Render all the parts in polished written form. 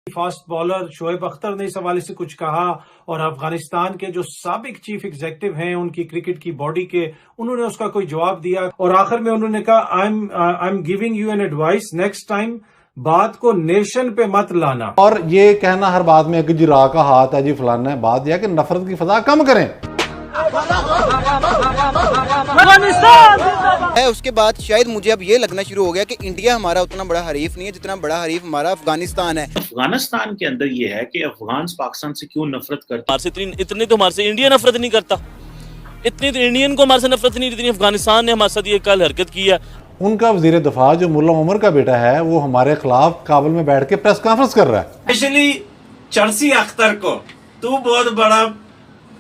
Fast bowler Shoaib Akhtar نے اس حوالے سے کچھ کہا اور افغانستان کے جو سابق چیف ایگزیکٹو ہیں ان کی کرکٹ کی باڈی کے، انہوں نے اس کا کوئی جواب دیا اور آخر میں انہوں نے کہا I am giving you an advice next time بات کو نیشن پہ مت لانا۔ اور یہ کہنا ہر بات میں کہ جی راہ کا ہاتھ ہے، جی فلانا ہے، بات یہ ہے کہ نفرت کی فضا کم کریں۔ اس کے بعد شاید مجھے اب یہ لگنا شروع ہو گیا کہ انڈیا ہمارا اتنا بڑا حریف نہیں ہے جتنا بڑا حریف ہمارا افغانستان ہے۔ افغانستان کے اندر یہ ہے کہ افغان پاکستان سے کیوں نفرت کرتے ہیں؟ اتنی تو ہمارے سے انڈیا نفرت نہیں کرتا، اتنی تو انڈین کو ہمارے سے نفرت نہیں، اتنی افغانستان نے ہمارے ساتھ یہ کل حرکت کی ہے۔ ان کا وزیر دفاع جو ملا عمر کا بیٹا ہے وہ ہمارے خلاف کابل میں بیٹھ کے پریس کانفرنس کر رہا ہے۔ اسپیشلی چرسی اختر کو، تو بہت بڑا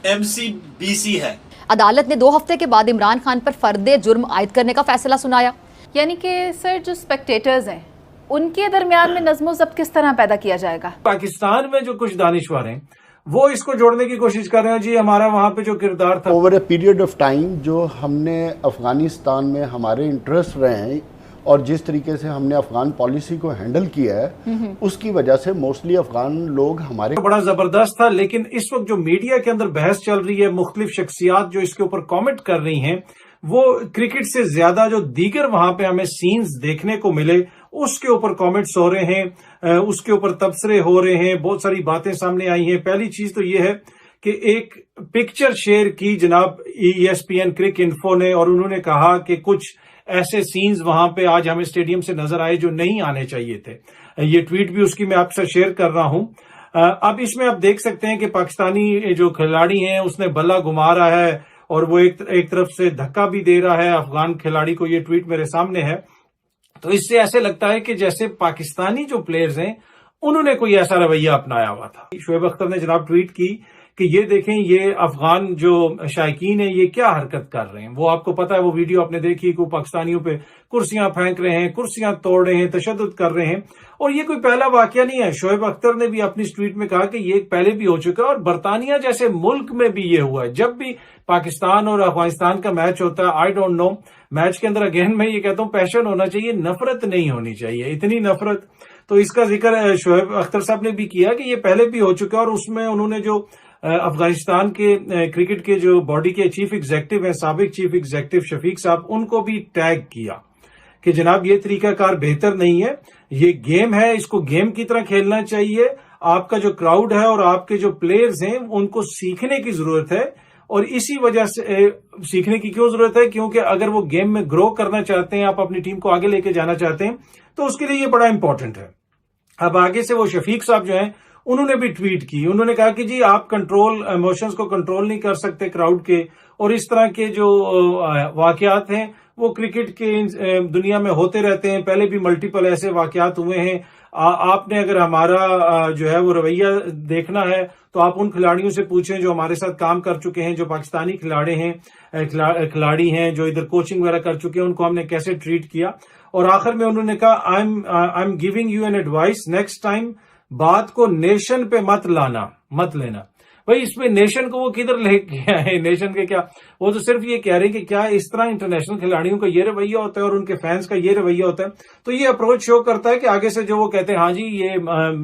ایم سی بی سی ہے۔ عدالت نے 2 ہفتے کے بعد عمران خان پر فرد جرم عائد کرنے کا فیصلہ سنایا۔ یعنی کہ سر جو اسپیکٹیٹرز ہیں ان کے درمیان میں نظم و ضبط کس طرح پیدا کیا جائے گا؟ پاکستان میں جو کچھ دانشور ہیں وہ اس کو جوڑنے کی کوشش کر رہے ہیں، جی ہمارا وہاں پہ جو کردار تھا over a period of time جو ہم نے افغانستان میں ہمارے انٹرسٹ رہے ہیں اور جس طریقے سے ہم نے افغان پالیسی کو ہینڈل کیا ہے اس کی وجہ سے موسٹلی افغان لوگ ہمارے بڑا زبردست تھا۔ لیکن اس وقت جو میڈیا کے اندر بحث چل رہی ہے، مختلف شخصیات جو اس کے اوپر کامنٹ کر رہی ہیں، وہ کرکٹ سے زیادہ جو دیگر وہاں پہ ہمیں سینز دیکھنے کو ملے اس کے اوپر کامنٹس ہو رہے ہیں، اس کے اوپر تبصرے ہو رہے ہیں، بہت ساری باتیں سامنے آئی ہیں۔ پہلی چیز تو یہ ہے کہ ایک پکچر شیئر کی جناب ESPN کرک انفو نے اور انہوں نے کہا کہ کچھ ایسے سینز وہاں پہ آج ہمیں اسٹیڈیم سے نظر آئے جو نہیں آنے چاہیے تھے۔ یہ ٹویٹ بھی اس کی میں آپ سے شیئر کر رہا ہوں۔ اب اس میں آپ دیکھ سکتے ہیں کہ پاکستانی جو کھلاڑی ہیں اس نے بلا گھما رہا ہے اور وہ ایک طرف سے دھکا بھی دے رہا ہے افغان کھلاڑی کو۔ یہ ٹویٹ میرے سامنے ہے، تو اس سے ایسے لگتا ہے کہ جیسے پاکستانی جو پلیئرز ہیں انہوں نے کوئی ایسا رویہ اپنایا ہوا تھا۔ شعیب اختر نے جناب ٹویٹ کی کہ یہ دیکھیں یہ افغان جو شائقین ہیں یہ کیا حرکت کر رہے ہیں۔ وہ آپ کو پتا ہے، وہ ویڈیو آپ نے دیکھی کہ پاکستانیوں پہ کرسیاں پھینک رہے ہیں، کرسیاں توڑ رہے ہیں، تشدد کر رہے ہیں، اور یہ کوئی پہلا واقعہ نہیں ہے۔ شعیب اختر نے بھی اپنی ٹویٹ میں کہا کہ یہ پہلے بھی ہو چکا ہے اور برطانیہ جیسے ملک میں بھی یہ ہوا ہے۔ جب بھی پاکستان اور افغانستان کا میچ ہوتا ہے، آئی ڈونٹ نو، میچ کے اندر اگین میں یہ کہتا ہوں پیشن ہونا چاہیے، نفرت نہیں ہونی چاہیے، اتنی نفرت۔ تو اس کا ذکر شعیب اختر صاحب نے بھی کیا کہ یہ پہلے بھی ہو چکا ہے، اور اس میں انہوں نے جو افغانستان کے کرکٹ کے جو باڈی کے چیف ایگزیکٹو ہیں، سابق چیف ایگزیکٹو شفیق صاحب، ان کو بھی ٹیگ کیا کہ جناب یہ طریقہ کار بہتر نہیں ہے، یہ گیم ہے، اس کو گیم کی طرح کھیلنا چاہیے۔ آپ کا جو کراؤڈ ہے اور آپ کے جو پلیئرز ہیں ان کو سیکھنے کی ضرورت ہے، اور اسی وجہ سے سیکھنے کی کیوں ضرورت ہے؟ کیونکہ اگر وہ گیم میں گرو کرنا چاہتے ہیں، آپ اپنی ٹیم کو آگے لے کے جانا چاہتے ہیں، تو اس کے لیے یہ بڑا امپورٹنٹ ہے۔ اب آگے سے وہ شفیق صاحب جو ہیں انہوں نے بھی ٹویٹ کی، انہوں نے کہا کہ جی آپ ایموشنز کو کنٹرول نہیں کر سکتے کراؤڈ کے، اور اس طرح کے جو واقعات ہیں وہ کرکٹ کے دنیا میں ہوتے رہتے ہیں، پہلے بھی ملٹیپل ایسے واقعات ہوئے ہیں۔ آپ نے اگر ہمارا جو ہے وہ رویہ دیکھنا ہے تو آپ ان کھلاڑیوں سے پوچھیں جو ہمارے ساتھ کام کر چکے ہیں، جو پاکستانی کھلاڑی ہیں جو ادھر کوچنگ وغیرہ کر چکے ہیں، ان کو ہم نے کیسے ٹریٹ کیا۔ اور آخر میں انہوں نے کہا I am giving you an advice next time بات کو نیشن پہ مت لینا۔ بھائی اس میں نیشن کو وہ کدھر لے کے آئے؟ نیشن کے کیا، وہ تو صرف یہ کہہ رہے ہیں کہ کیا اس طرح انٹرنیشنل کھلاڑیوں کا یہ رویہ ہوتا ہے اور ان کے فینس کا یہ رویہ ہوتا ہے؟ تو یہ اپروچ شو کرتا ہے کہ آگے سے جو وہ کہتے ہیں ہاں جی یہ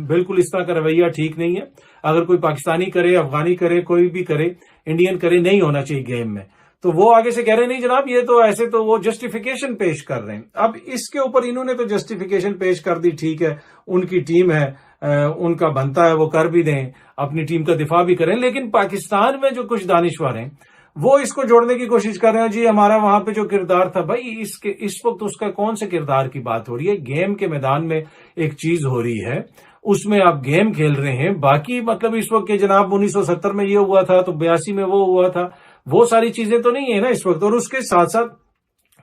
بالکل اس طرح کا رویہ ٹھیک نہیں ہے، اگر کوئی پاکستانی کرے، افغانی کرے، کوئی بھی کرے، انڈین کرے، نہیں ہونا چاہیے گیم میں۔ تو وہ آگے سے کہہ رہے ہیں نہیں جناب یہ تو ایسے، تو وہ جسٹیفیکیشن پیش کر رہے ہیں۔ اب اس کے اوپر انہوں نے تو جسٹیفیکیشن پیش کر دی، ٹھیک ہے، ان کی ٹیم ہے، ان کا بنتا ہے وہ کر بھی دیں، اپنی ٹیم کا دفاع بھی کریں، لیکن پاکستان میں جو کچھ دانشور ہیں وہ اس کو جوڑنے کی کوشش کر رہے ہیں، جی ہمارا وہاں پہ جو کردار تھا۔ بھائی اس وقت اس کا کون سے کردار کی بات ہو رہی ہے؟ گیم کے میدان میں ایک چیز ہو رہی ہے، اس میں آپ گیم کھیل رہے ہیں، باقی مطلب اس وقت کہ جناب 1970 میں یہ ہوا تھا تو 82 میں وہ ہوا تھا، وہ ساری چیزیں تو نہیں ہیں نا اس وقت۔ اور اس کے ساتھ ساتھ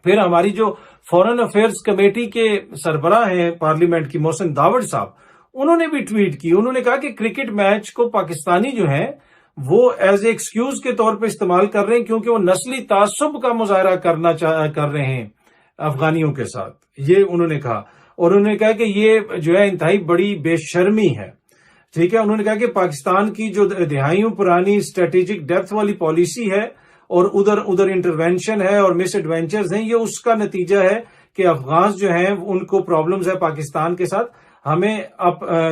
پھر ہماری جو فورن افیئرز کمیٹی کے سربراہ ہیں پارلیمنٹ کی، محسن داوڑ صاحب، انہوں نے بھی ٹویٹ کی، انہوں نے کہا کہ کرکٹ میچ کو پاکستانی جو ہیں وہ ایز اے ایکسکیوز کے طور پہ استعمال کر رہے ہیں کیونکہ وہ نسلی تعصب کا مظاہرہ کر رہے ہیں افغانیوں کے ساتھ، یہ انہوں نے کہا۔ اور انہوں نے کہا کہ یہ جو ہے انتہائی بڑی بے شرمی ہے، ٹھیک ہے۔ انہوں نے کہا کہ پاکستان کی جو دہائیوں پرانی اسٹریٹجک ڈیپتھ والی پالیسی ہے اور ادھر انٹرونشن ہے اور مس ایڈوینچرز ہیں، یہ اس کا نتیجہ ہے کہ افغانز جو ہیں ان کو پرابلمز ہے پاکستان کے ساتھ۔ ہمیں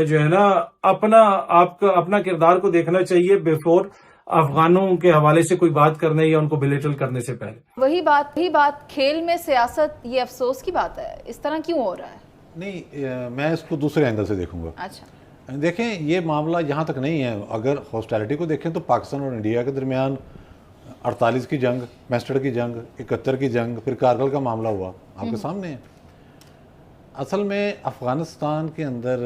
جو ہے نا اپنا کردار کو دیکھنا چاہیے بیفور افغانوں کے حوالے سے کوئی بات کرنے یا ان کو بلیٹل کرنے سے پہلے. وہی بات کھیل میں سیاست، یہ افسوس کی بات ہے. اس طرح کیوں ہو رہا ہے؟ نہیں، میں اس کو دوسرے اینگل سے دیکھوں گا. اچھا، دیکھیں یہ معاملہ یہاں تک نہیں ہے. اگر ہاسٹیلٹی کو دیکھیں تو پاکستان اور انڈیا کے درمیان 48 کی جنگ، میسٹر کی جنگ، 71 کی جنگ، پھر کارگل کا معاملہ ہوا، آپ کے سامنے ہے. اصل میں افغانستان کے اندر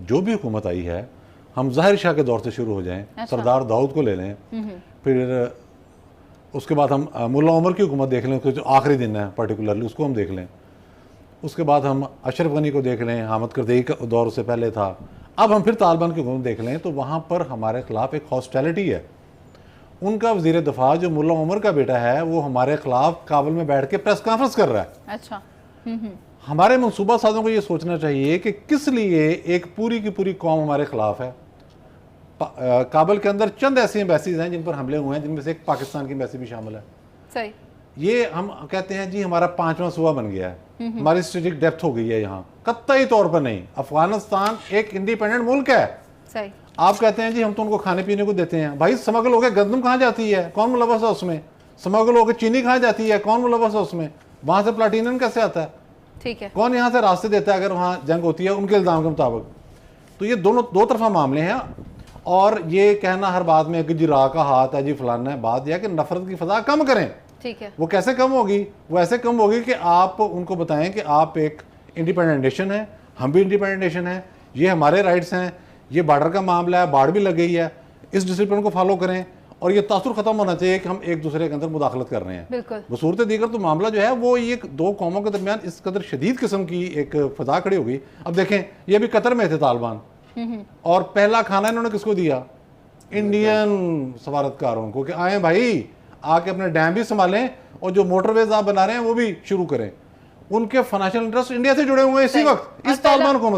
جو بھی حکومت آئی ہے، ہم ظاہر شاہ کے دور سے شروع ہو جائیں، سردار داؤد کو لے لیں، پھر اس کے بعد ہم ملا عمر کی حکومت دیکھ لیں، اس کے جو آخری دن ہے پرٹیکولرلی اس کو ہم دیکھ لیں. اس کے بعد ہم اشرف غنی کو دیکھ لیں، حامد کرزئی کا دور سے پہلے تھا. اب ہم پھر طالبان کی حکومت دیکھ لیں تو وہاں پر ہمارے خلاف ایک ہاسٹیلٹی ہے. ان کا وزیر دفاع جو ملا عمر کا بیٹا ہے وہ ہمارے خلاف کابل میں بیٹھ کے پریس کانفرنس کر رہا ہے. اچھا، ہمارے منصوبہ سازوں کو یہ سوچنا چاہیے کہ کس لیے ایک پوری کی پوری قوم ہمارے خلاف ہے. کابل کے اندر چند ایسی ایمبیسیز ہیں جن پر حملے ہوئے ہیں، جن میں سے ایک پاکستان کی ایمبیسی بھی شامل ہے. صحیح. یہ ہم کہتے ہیں جی ہمارا 5واں صوبہ بن گیا ہے، ہماری اسٹریٹجک ڈیپتھ ہو گئی ہے. یہاں قطعی طور پر نہیں. افغانستان ایک انڈیپینڈنٹ ملک ہے. صحیح. آپ کہتے ہیں جی ہم تو ان کو کھانے پینے کو دیتے ہیں. بھائی سمگل ہو کے گندم کہاں جاتی ہے؟ کون ملوث ہے اس میں؟ سمگل ہو کے چینی کہاں جاتی ہے؟ کون ملوث ہے اس میں؟ وہاں سے پلاٹینم کیسے آتا ہے؟ ٹھیک ہے. کون یہاں سے راستے دیتا ہے اگر وہاں جنگ ہوتی ہے ان کے الزام کے مطابق؟ تو یہ دو طرفہ معاملے ہیں. اور یہ کہنا ہر بات میں کہ جی را کا ہاتھ ہے، جی فلانا ہے، بات یہ ہے کہ نفرت کی فضا کم کریں. ٹھیک ہے. وہ کیسے کم ہوگی؟ وہ ایسے کم ہوگی کہ آپ ان کو بتائیں کہ آپ ایک انڈیپینڈنٹ نیشن ہیں، ہم بھی انڈیپینڈنٹ نیشن ہیں، یہ ہمارے رائٹس ہیں، یہ بارڈر کا معاملہ ہے، باڑ بھی لگ گئی ہے، اس ڈسپلن کو فالو کریں. اور یہ تاثر ختم ہونا چاہیے کہ ہم ایک دوسرے کے اندر مداخلت کر رہے ہیں. بالکل. بصورت دیگر تو معاملہ جو ہے وہ ایک دو قوموں کے درمیان اس قدر شدید قسم کی ایک فضا کھڑی ہوگی. اب دیکھیں یہ بھی قطر میں تھے طالبان، اور پہلا کھانا انہوں نے کس کو دیا؟ انڈین سفارتکاروں کو، کہ آئیں بھائی آ کے اپنے ڈیم بھی سنبھالیں اور جو موٹر ویز آپ بنا رہے ہیں وہ بھی شروع کریں. ان کے فائنینشیل انٹرسٹ انڈیا سے جڑے ہوئے ہیں اسی وقت اس طالبان حکومت